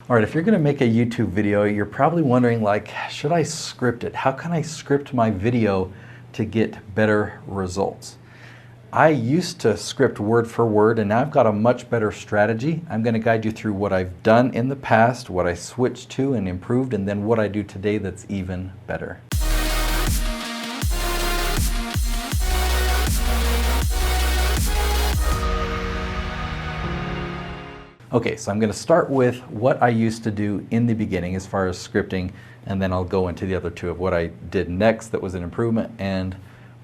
All right, if you're gonna make a YouTube video, you're probably wondering like, should I script it? How can I script my video to get better results? I used to script word for word, and now I've got a much better strategy. I'm gonna guide you through what I've done in the past, what I switched to and improved, and then what I do today that's even better. Okay, so I'm going to start with what I used to do in the beginning as far as scripting, and then I'll go into the other two of what I did next that was an improvement and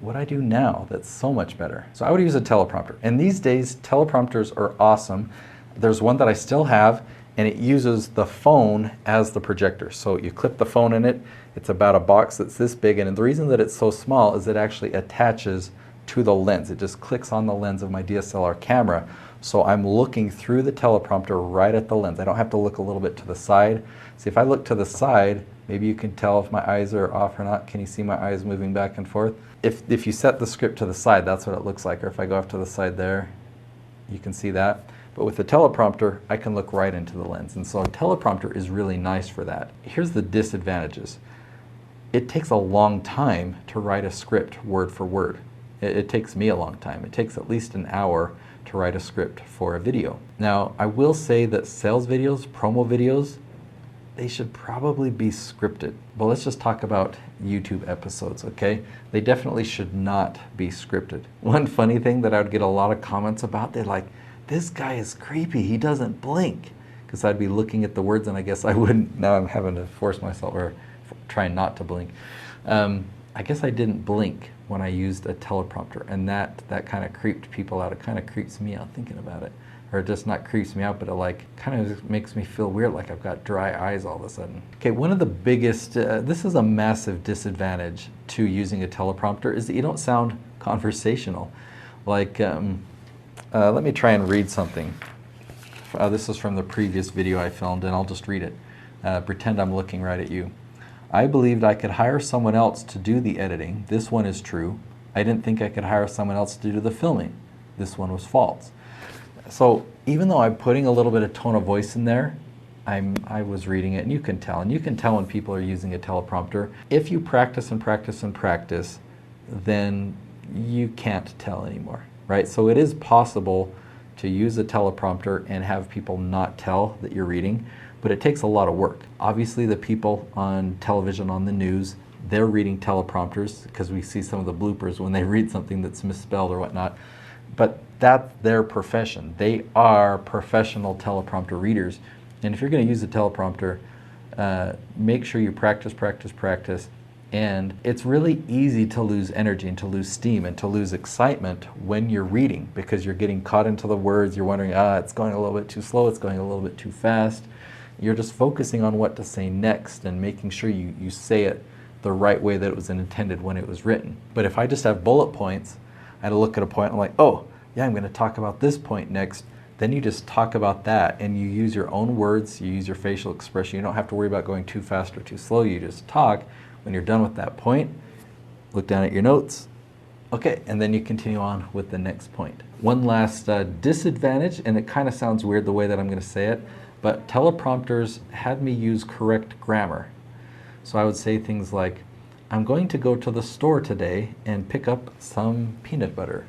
what I do now that's so much better. So I would use a teleprompter, and these days teleprompters are awesome. There's one that I still have, and it uses the phone as the projector. So you clip the phone in it, it's about a box that's this big, and the reason that it's so small is it actually attaches to the lens. It just clicks on the lens of my DSLR camera. So I'm looking through the teleprompter right at the lens. I don't have to look a little bit to the side. See, if I look to the side, maybe you can tell if my eyes are off or not. Can you see my eyes moving back and forth? If you set the script to the side, that's what it looks like. Or if I go off to the side there, you can see that. But with the teleprompter, I can look right into the lens. And so a teleprompter is really nice for that. Here's the disadvantages. It takes a long time to write a script word for word. It takes me a long time. It takes at least an hour to write a script for a video. Now, I will say that sales videos, promo videos, they should probably be scripted. But let's just talk about YouTube episodes, okay? They definitely should not be scripted. One funny thing that I would get a lot of comments about, they're like, this guy is creepy, he doesn't blink. Because I'd be looking at the words and I guess I wouldn't. Now I'm having to force myself or try not to blink. I guess I didn't blink when I used a teleprompter, and that kind of creeped people out. It kind of creeps me out thinking about it. Or it just not creeps me out, but it like kind of makes me feel weird, like I've got dry eyes all of a sudden. Okay, one of the biggest, this is a massive disadvantage to using a teleprompter, is that you don't sound conversational. Like, let me try and read something. This is from the previous video I filmed, and I'll just read it. Pretend I'm looking right at you. I believed I could hire someone else to do the editing. This one is true. I didn't think I could hire someone else to do the filming. This one was false. So even though I'm putting a little bit of tone of voice in there, I was reading it, and you can tell. And you can tell when people are using a teleprompter. If you practice and practice and practice, then you can't tell anymore, right? So it is possible to use a teleprompter and have people not tell that you're reading, but it takes a lot of work. Obviously, the people on television, on the news, they're reading teleprompters because we see some of the bloopers when they read something that's misspelled or whatnot. But that's their profession. They are professional teleprompter readers. And if you're going to use a teleprompter, make sure you practice, practice, practice. And it's really easy to lose energy and to lose steam and to lose excitement when you're reading, because you're getting caught into the words. You're wondering, it's going a little bit too slow, it's going a little bit too fast. You're just focusing on what to say next and making sure you say it the right way that it was intended when it was written. But if I just have bullet points, I had to look at a point, I'm like, oh, yeah, I'm going to talk about this point next. Then you just talk about that, and you use your own words, you use your facial expression. You don't have to worry about going too fast or too slow. You just talk. When you're done with that point, look down at your notes. Okay, and then you continue on with the next point. One last disadvantage, and it kind of sounds weird the way that I'm going to say it, but teleprompters had me use correct grammar. So I would say things like, I'm going to go to the store today and pick up some peanut butter.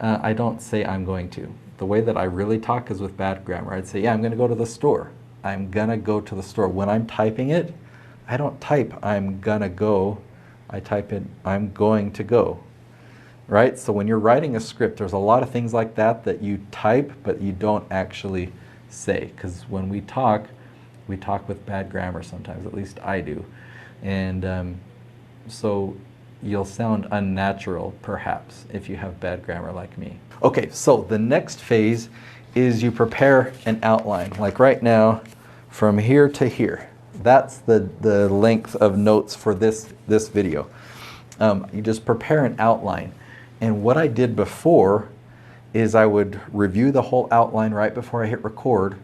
I don't say I'm going to. The way that I really talk is with bad grammar. I'd say, yeah, I'm going to go to the store. I'm going to go to the store. When I'm typing it, I don't type I'm going to go. I type in I'm going to go. Right? So when you're writing a script, there's a lot of things like that that you type, but you don't actually say, because when we talk with bad grammar sometimes, at least I do. And so you'll sound unnatural, perhaps, if you have bad grammar like me. Okay, so the next phase is you prepare an outline. Like right now, from here to here. That's the length of notes for this video. You just prepare an outline. And what I did before is I would review the whole outline right before I hit record,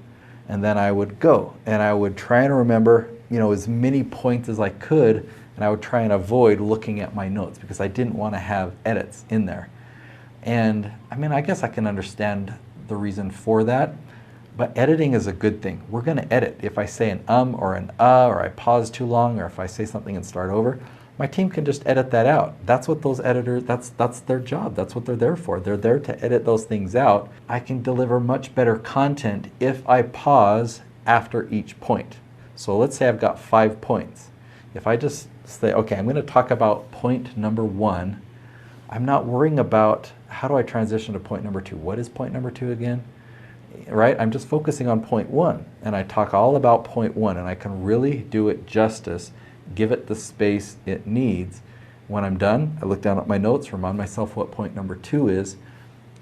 and then I would go and I would try and remember, as many points as I could, and I would try and avoid looking at my notes because I didn't want to have edits in there. And I mean, I guess I can understand the reason for that, But editing is a good thing. We're going to edit. If I say an or an or I pause too long, or if I say something and start over, my team can just edit that out. That's what those editors, that's their job. That's what they're there for. They're there to edit those things out. I can deliver much better content if I pause after each point. So let's say I've got 5 points. If I just say, okay, I'm going to talk about point number 1, I'm not worrying about how do I transition to point number 2. What is point number 2 again? Right? I'm just focusing on point 1, and I talk all about point 1, and I can really do it justice, give it the space it needs. When I'm done, I look down at my notes, remind myself what point number 2 is,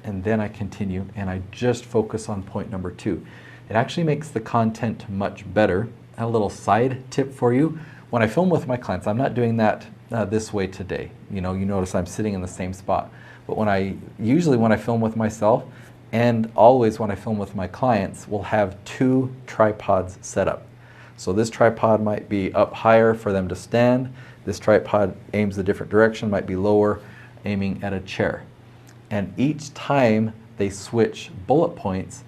and then I continue, and I just focus on point number 2. It actually makes the content much better. A little side tip for you: when I film with my clients, I'm not doing that this way today. You notice I'm sitting in the same spot. But usually when I film with myself, and always when I film with my clients, we'll have 2 tripods set up. So this tripod might be up higher for them to stand. This tripod aims a different direction, might be lower, aiming at a chair. And each time they switch bullet points,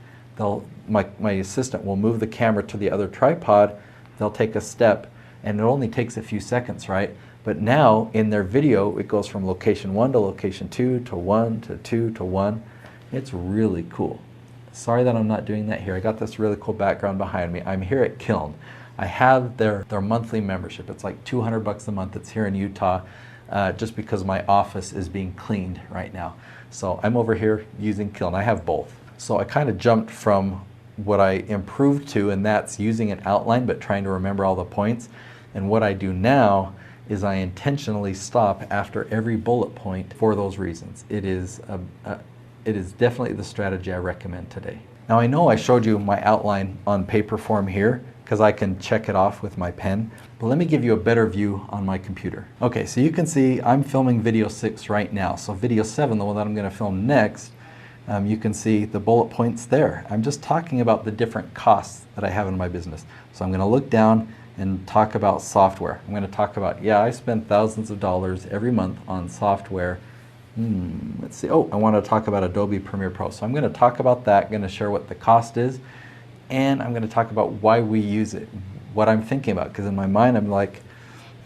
my assistant will move the camera to the other tripod, they'll take a step, and it only takes a few seconds, right? But now in their video, it goes from location 1 to location 2 to 1 to 2 to 1. It's really cool. Sorry that I'm not doing that here. I got this really cool background behind me. I'm here at Kiln. I have their monthly membership. It's like $200 a month. It's here in Utah, just because my office is being cleaned right now. So I'm over here using Kiln. I have both. So I kind of jumped from what I improved to, and that's using an outline but trying to remember all the points. And what I do now is I intentionally stop after every bullet point for those reasons. It is definitely the strategy I recommend today. Now I know I showed you my outline on paper form here because I can check it off with my pen, but let me give you a better view on my computer. Okay, so you can see I'm filming video 6 right now. So video 7, the one that I'm going to film next, you can see the bullet points there. I'm just talking about the different costs that I have in my business. So I'm going to look down and talk about software. I'm going to talk about, yeah, I spend thousands of dollars every month on software. Let's see. Oh, I want to talk about Adobe Premiere Pro. So I'm going to talk about that, going to share what the cost is, and I'm going to talk about why we use it, what I'm thinking about, because in my mind I'm like,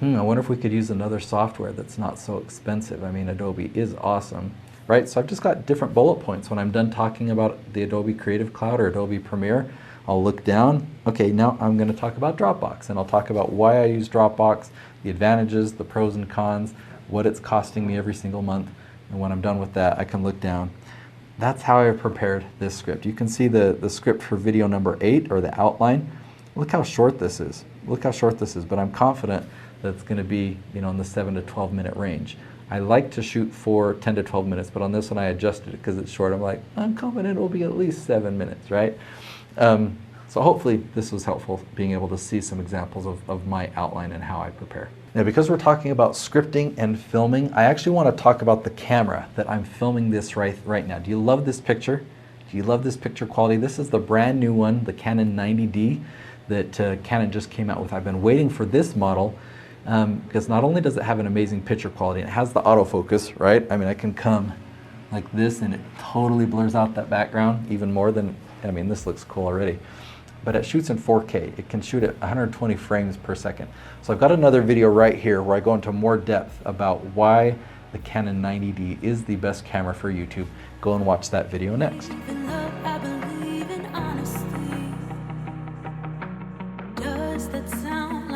I wonder if we could use another software that's not so expensive. I mean, Adobe is awesome, right? So I've just got different bullet points. When I'm done talking about the Adobe Creative Cloud or Adobe Premiere, I'll look down. Okay, now I'm going to talk about Dropbox, and I'll talk about why I use Dropbox, the advantages, the pros and cons, what it's costing me every single month. And when I'm done with that, I can look down. That's how I prepared this script. You can see the script for video number 8, or the outline. Look how short this is. Look how short this is, but I'm confident that it's going to be, in the 7 to 12 minute range. I like to shoot for 10 to 12 minutes, but on this one I adjusted it because it's short. I'm like, I'm confident it will be at least 7 minutes, right? So hopefully this was helpful, being able to see some examples of my outline and how I prepare. Now, because we're talking about scripting and filming, I actually want to talk about the camera that I'm filming this right now. Do you love this picture? Do you love this picture quality? This is the brand new one, the Canon 90D that Canon just came out with. I've been waiting for this model because not only does it have an amazing picture quality, it has the autofocus, right? I mean, I can come like this and it totally blurs out that background even more than, this looks cool already. But it shoots in 4K. It can shoot at 120 frames per second. So I've got another video right here where I go into more depth about why the Canon 90D is the best camera for YouTube. Go and watch that video next. I believe in honesty. Does that sound